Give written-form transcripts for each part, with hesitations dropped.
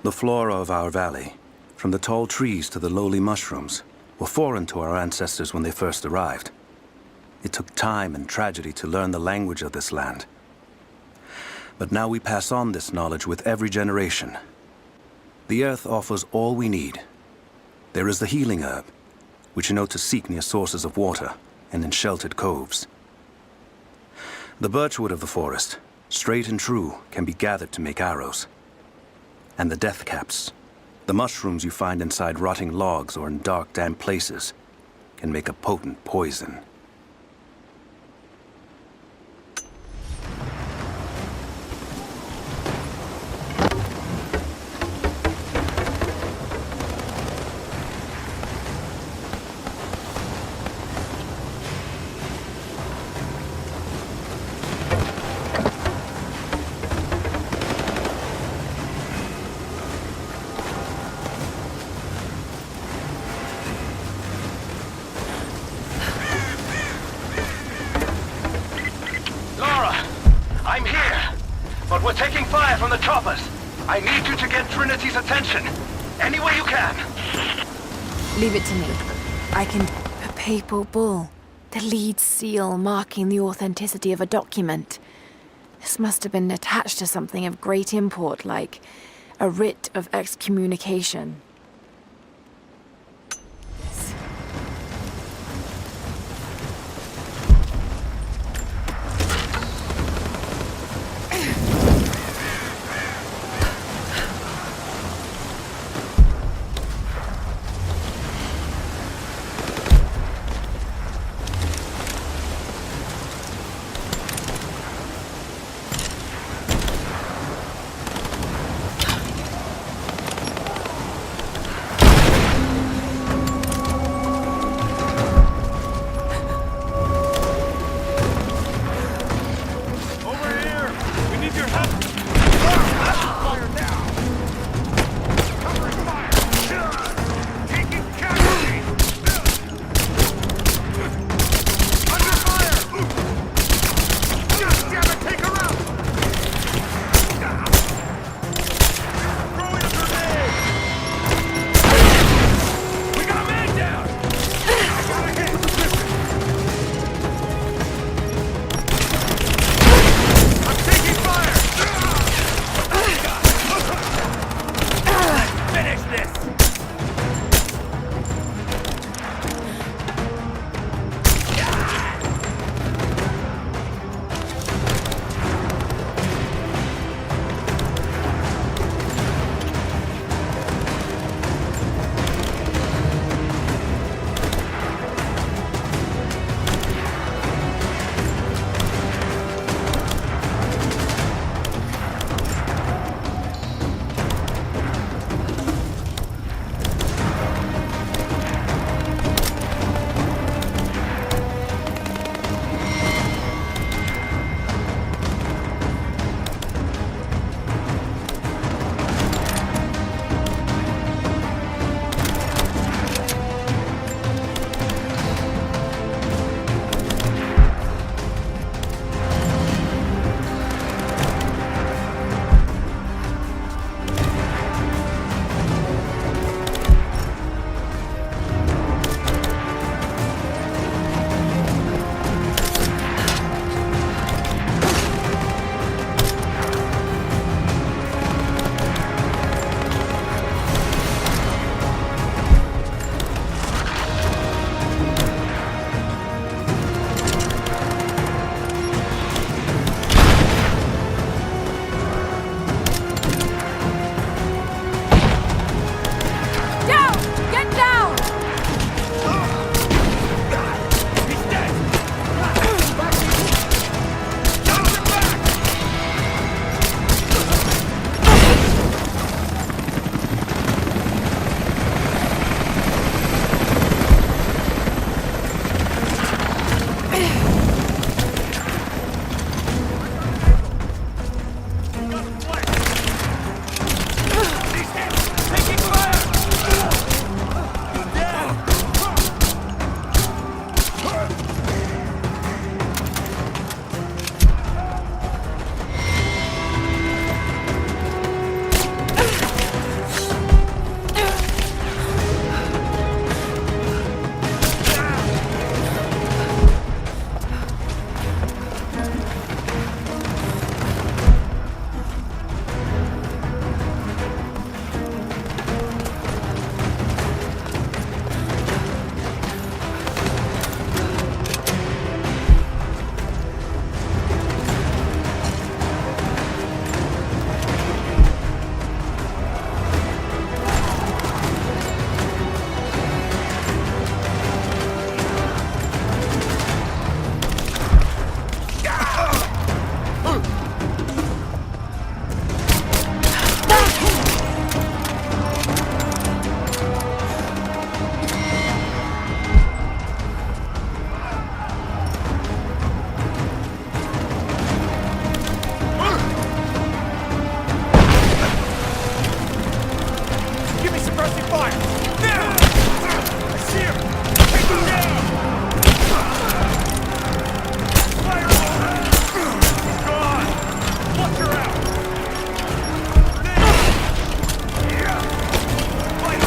The flora of our valley, from the tall trees to the lowly mushrooms, were foreign to our ancestors when they first arrived. It took time and tragedy to learn the language of this land. But now we pass on this knowledge with every generation. The earth offers all we need. There is the healing herb, which you know to seek near sources of water and in sheltered coves. The birchwood of the forest, straight and true, can be gathered to make arrows. And the death caps, the mushrooms you find inside rotting logs or in dark, damp places, can make a potent poison. I'm here, but we're taking fire from the choppers. I need you to get Trinity's attention. Any way you can. Leave it to me. I can... A papal bull. The lead seal marking the authenticity of a document. This must have been attached to something of great import, like a writ of excommunication. Suppressing fire! Now! I see him! Take him down! Fire! He's gone! Cluster out! Grenade! Yeah! Fire!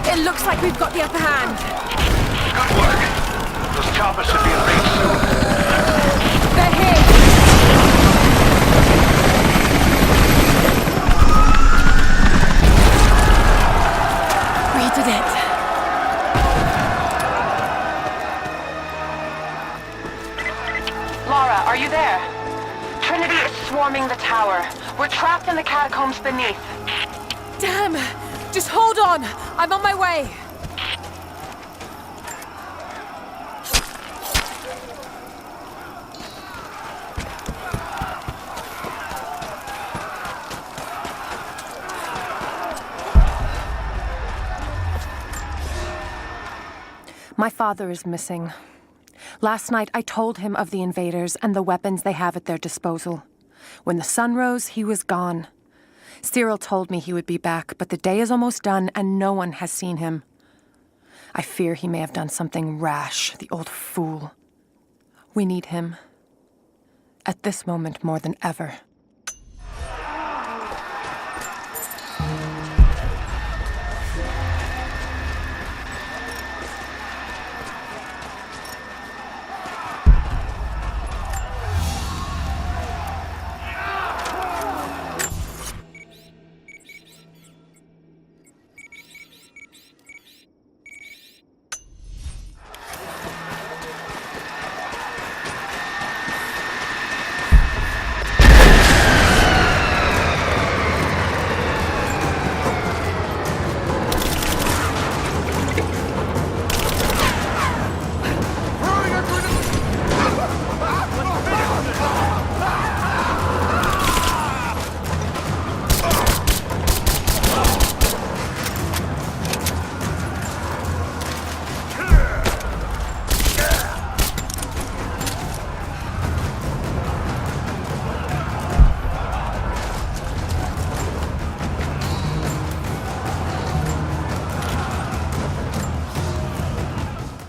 It looks like we've got the upper hand. Good work. Those choppers should be in range soon. They're here. We did it. Lara, are you there? Trinity is swarming the tower. We're trapped in the catacombs beneath. Damn! Just hold on! I'm on my way! My father is missing. Last night I told him of the invaders and the weapons they have at their disposal. When the sun rose, he was gone. Cyril told me he would be back, but the day is almost done and no one has seen him. I fear he may have done something rash, the old fool. We need him. At this moment more than ever.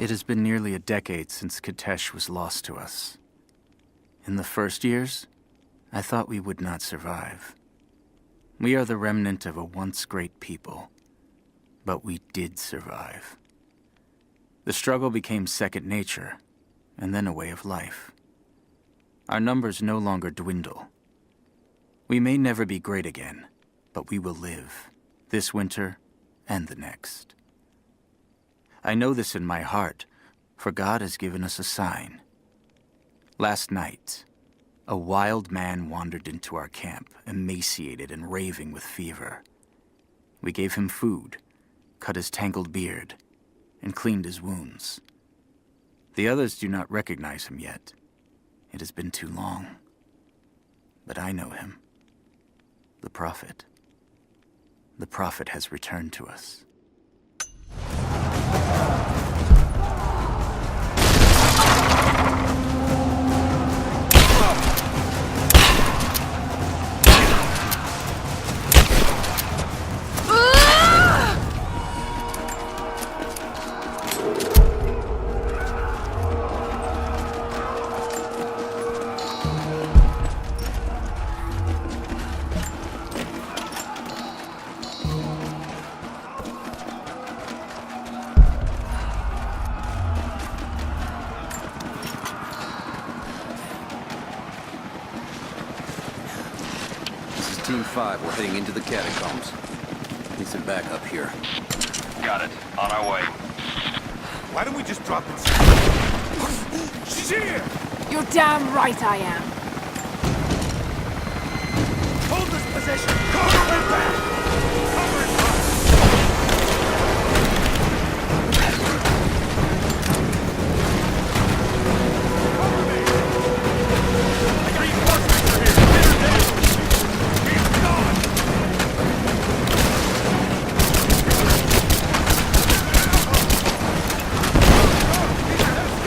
It has been nearly a decade since Katesh was lost to us. In the first years, I thought we would not survive. We are the remnant of a once great people, but we did survive. The struggle became second nature, and then a way of life. Our numbers no longer dwindle. We may never be great again, but we will live, this winter and the next. I know this in my heart, for God has given us a sign. Last night, a wild man wandered into our camp, emaciated and raving with fever. We gave him food, cut his tangled beard, and cleaned his wounds. The others do not recognize him yet. It has been too long. But I know him. The Prophet. The Prophet has returned to us. Team 5, we're heading into the catacombs. Need some backup here. Got it. On our way. Why don't we just drop it? She's here! You're damn right I am. Hold this position! Cover her back! Cover it up! Cover me! Reinforcements are here! Get her down! He's gone! Keep your heads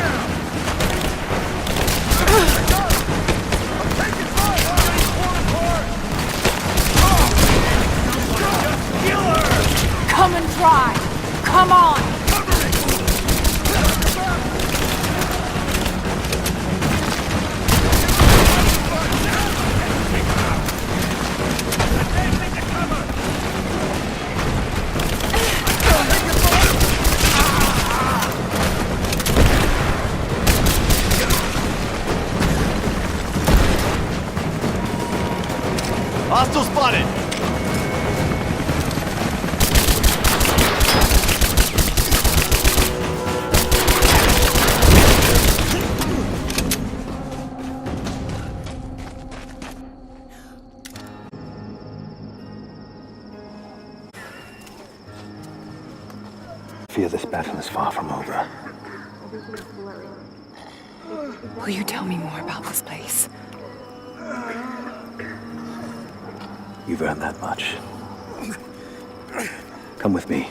down! I'm taking fire! I'm getting torn apart! Kill her! Come and try. Come on. Cover me! Hostile spotted! Fear this battle is far from over. Will you tell me more about this place? You've earned that much. Come with me.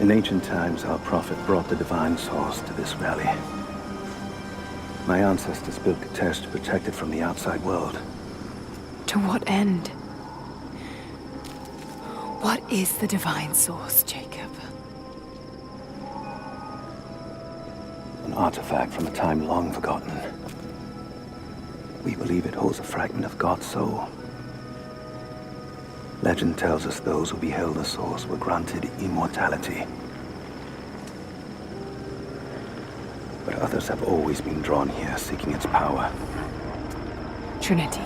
In ancient times, our prophet brought the divine source to this valley. My ancestors built Katesh to protect it from the outside world. To what end? What is the divine source, Jacob? An artifact from a time long forgotten. We believe it holds a fragment of God's soul. Legend tells us those who beheld the source were granted immortality. But others have always been drawn here, seeking its power. Trinity.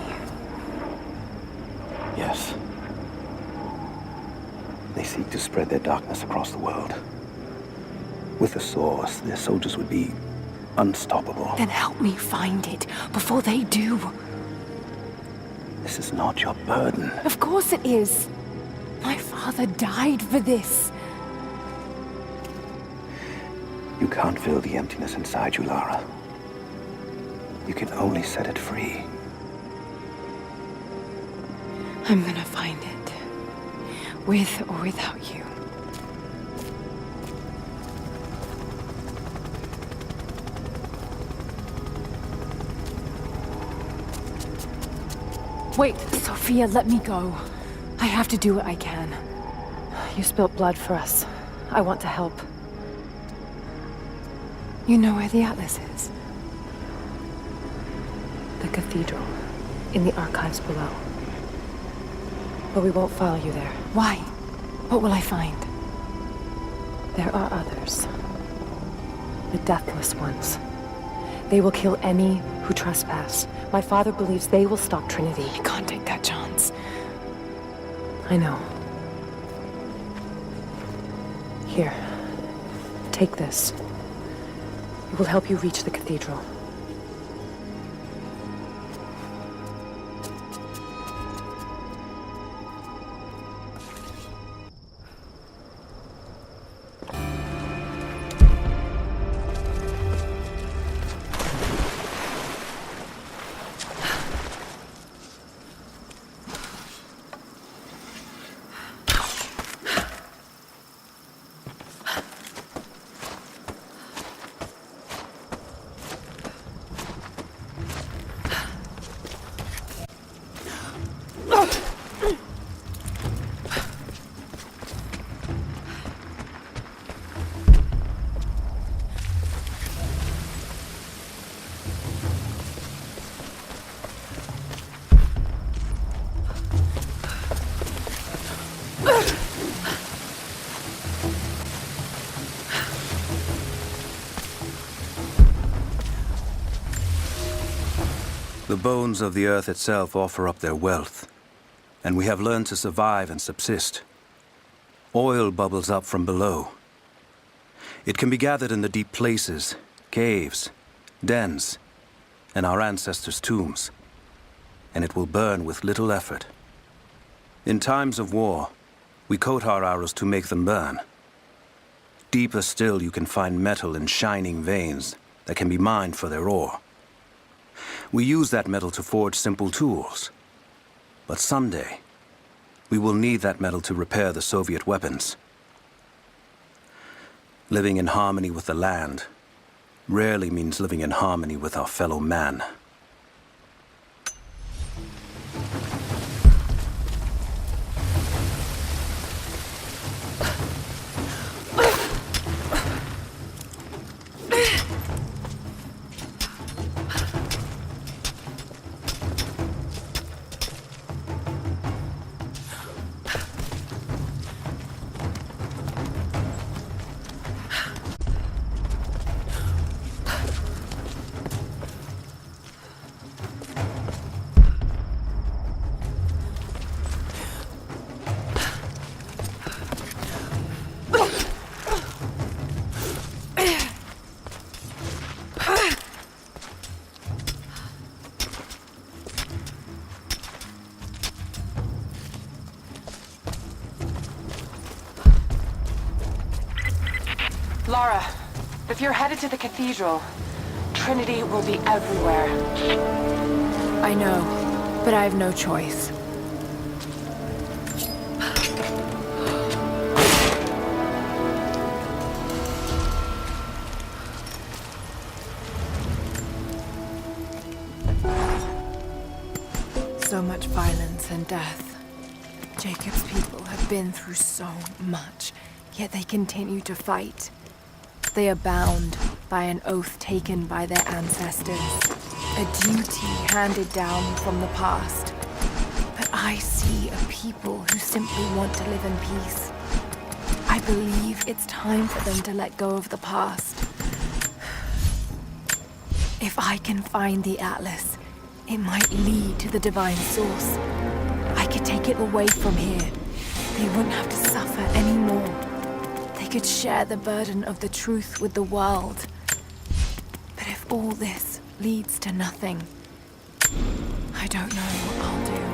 Yes. They seek to spread their darkness across the world. With the source, their soldiers would be unstoppable. Then help me find it before they do. This is not your burden. Of course it is. My father died for this. You can't fill the emptiness inside you, Lara. You can only set it free. I'm gonna find it. With or without you. Wait, Sofia, let me go. I have to do what I can. You spilt blood for us. I want to help. You know where the Atlas is? The cathedral. In the archives below. But we won't follow you there. Why? What will I find? There are others. The Deathless Ones. They will kill any who trespass. My father believes they will stop Trinity. I can't take that chance. I know. Here. Take this. It will help you reach the cathedral. The bones of the earth itself offer up their wealth, and we have learned to survive and subsist. Oil bubbles up from below. It can be gathered in the deep places, caves, dens, and our ancestors' tombs, and it will burn with little effort. In times of war, we coat our arrows to make them burn. Deeper still, you can find metal in shining veins that can be mined for their ore. We use that metal to forge simple tools. But someday, we will need that metal to repair the Soviet weapons. Living in harmony with the land rarely means living in harmony with our fellow man. Lara, if you're headed to the cathedral, Trinity will be everywhere. I know, but I have no choice. So much violence and death. Jacob's people have been through so much, yet they continue to fight. They are bound by an oath taken by their ancestors, a duty handed down from the past. But I see a people who simply want to live in peace. I believe it's time for them to let go of the past. If I can find the Atlas, it might lead to the divine source. I could take it away from here. They wouldn't have to suffer anymore. They could share the burden of the truth with the world. But if all this leads to nothing, I don't know what I'll do.